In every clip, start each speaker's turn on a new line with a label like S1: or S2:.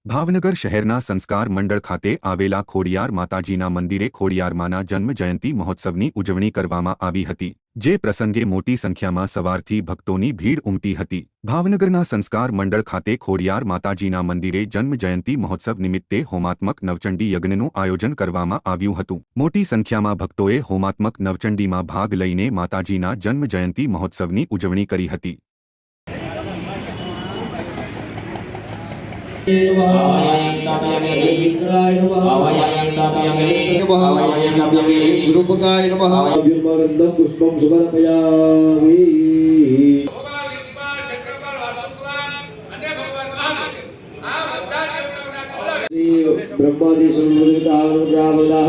S1: ભાવનગર શહેરના સંસ્કાર મંડળ ખાતે આવેલા ખોડિયાર માતાજીના મંદિરે ખોડિયારમાના જન્મ જયંતિ મહોત્સવની ઉજવણી કરવામાં આવી હતી, જે પ્રસંગે મોટી સંખ્યામાં સવારથી ભક્તોની ભીડ ઉમટી હતી। ભાવનગરના સંસ્કાર મંડળ ખાતે ખોડિયાર માતાજીના મંદિરે જન્મ જયંતિ મહોત્સવ નિમિત્તે હોમાત્મક નવચંડી યજ્ઞનું આયોજન કરવામાં આવ્યું હતું। મોટી સંખ્યામાં ભક્તોએ હોમાત્મક નવચંડીમાં ભાગ લઈને માતાજીના જન્મ જયંતિ મહોત્સવની ઉજવણી કરી હતી।
S2: गुरुपकाय नमः अभ्युन्मगन्धं पुष्पं समर्पयामि। श्री ब्रह्मादि सर्वदेवतानुग्रहवदाः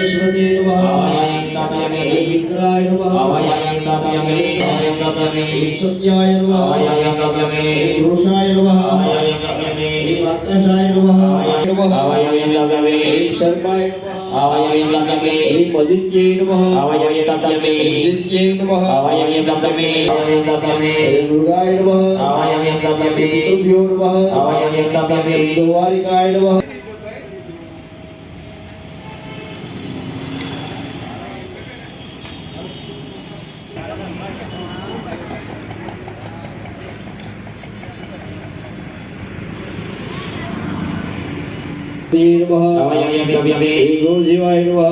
S2: ईश्वरे नमः इंद्राय नमः सत्याय नमः पुरुषाय नमः आकाशाय नमः शर्माय नमः मदित्यै नमः मदित्यै नमः दुर्गाय नमः पितृभ्यो नमः द्वारिकाय नमः। शिवाय नमः